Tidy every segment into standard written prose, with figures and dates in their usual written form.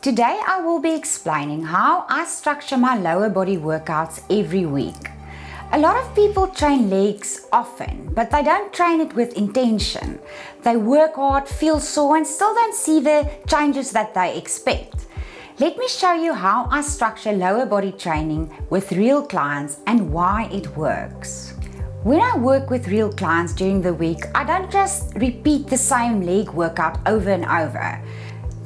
Today I will be explaining how I structure my lower body workouts every week. A lot of people train legs often, but they don't train it with intention. They work hard, feel sore, and still don't see the changes that they expect. Let me show you how I structure lower body training with real clients and why it works. When I work with real clients during the week, I don't just repeat the same leg workout over and over.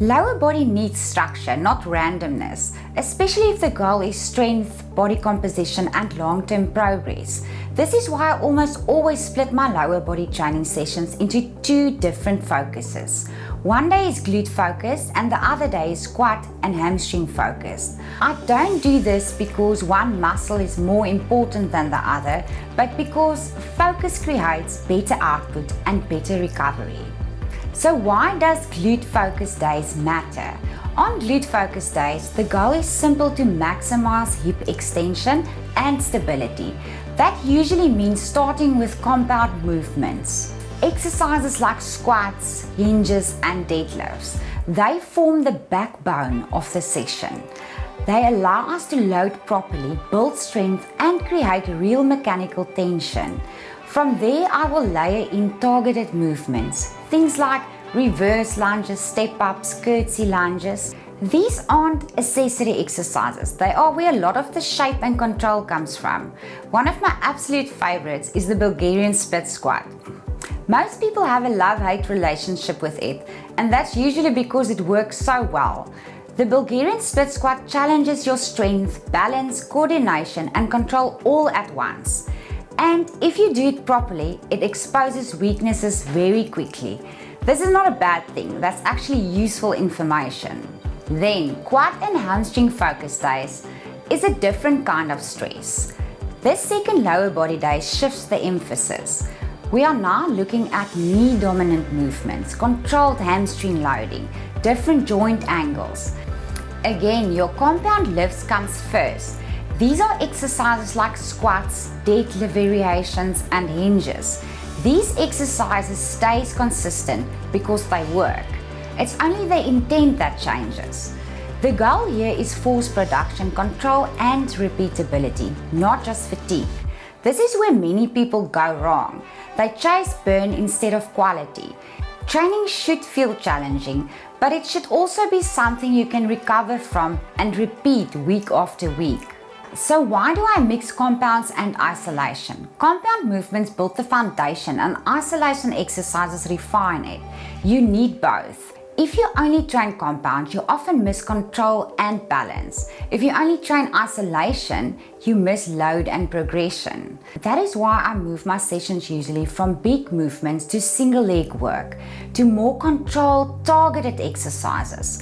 Lower body needs structure, not randomness, especially if the goal is strength, body composition, and long-term progress. This is why I almost always split my lower body training sessions into two different focuses. One day is glute focused and the other day is quad and hamstring focused. I don't do this because one muscle is more important than the other, but because focus creates better output and better recovery. So why does glute focus days matter? On glute focus days, the goal is simple: to maximize hip extension and stability. That usually means starting with compound movements. Exercises like squats, hinges, and deadlifts, they form the backbone of the session. They allow us to load properly, build strength, and create real mechanical tension. From there, I will layer in targeted movements, things like reverse lunges, step-ups, curtsy lunges. These aren't accessory exercises. They are where a lot of the shape and control comes from. One of my absolute favorites is the Bulgarian split squat. Most people have a love-hate relationship with it, and that's usually because it works so well. The Bulgarian split squat challenges your strength, balance, coordination, and control all at once. And if you do it properly, it exposes weaknesses very quickly. This is not a bad thing, that's actually useful information. Then, quad and hamstring focus days is a different kind of stress. This second lower body day shifts the emphasis. We are now looking at knee dominant movements, controlled hamstring loading, different joint angles. Again, your compound lifts comes first. These are exercises like squats, deadlift variations, and hinges. These exercises stays consistent because they work. It's only the intent that changes. The goal here is force production, control, and repeatability, not just fatigue. This is where many people go wrong. They chase burn instead of quality. Training should feel challenging, but it should also be something you can recover from and repeat week after week. So why do I mix compounds and isolation? Compound movements build the foundation and isolation exercises refine it. You need both. If you only train compound, you often miss control and balance. If you only train isolation, you miss load and progression. That is why I move my sessions usually from big movements to single leg work, to more controlled, targeted exercises.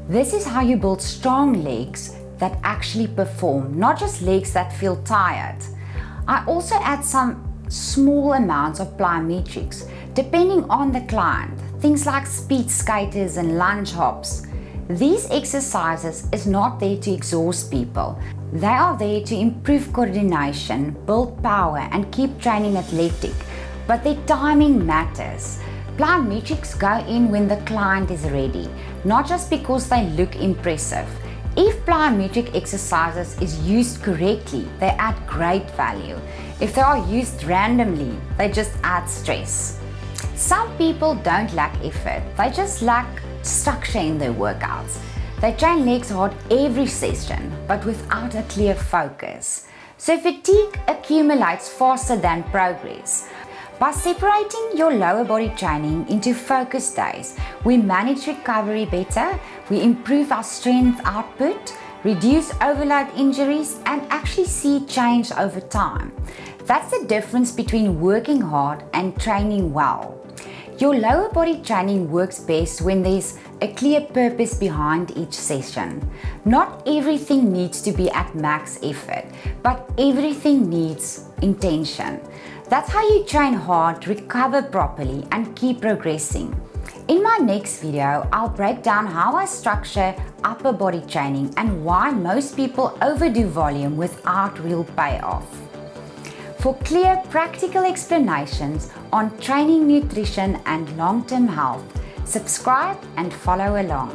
This is how you build strong legs that actually perform, not just legs that feel tired. I also add some small amounts of plyometrics, depending on the client. Things like speed skaters and lunge hops. These exercises is not there to exhaust people. They are there to improve coordination, build power, and keep training athletic. But their timing matters. Plyometrics go in when the client is ready, not just because they look impressive. If plyometric exercises is used correctly, they add great value. If they are used randomly, they just add stress. Some people don't lack effort, they just lack structure in their workouts. They train legs hard every session, but without a clear focus. So fatigue accumulates faster than progress. By separating your lower body training into focus days, we manage recovery better, we improve our strength output, reduce overload injuries, and actually see change over time. That's the difference between working hard and training well. Your lower body training works best when there's a clear purpose behind each session. Not everything needs to be at max effort, but everything needs intention. That's how you train hard, recover properly, and keep progressing. In my next video, I'll break down how I structure upper body training and why most people overdo volume without real payoff. For clear, practical explanations on training, nutrition, and long-term health, subscribe and follow along.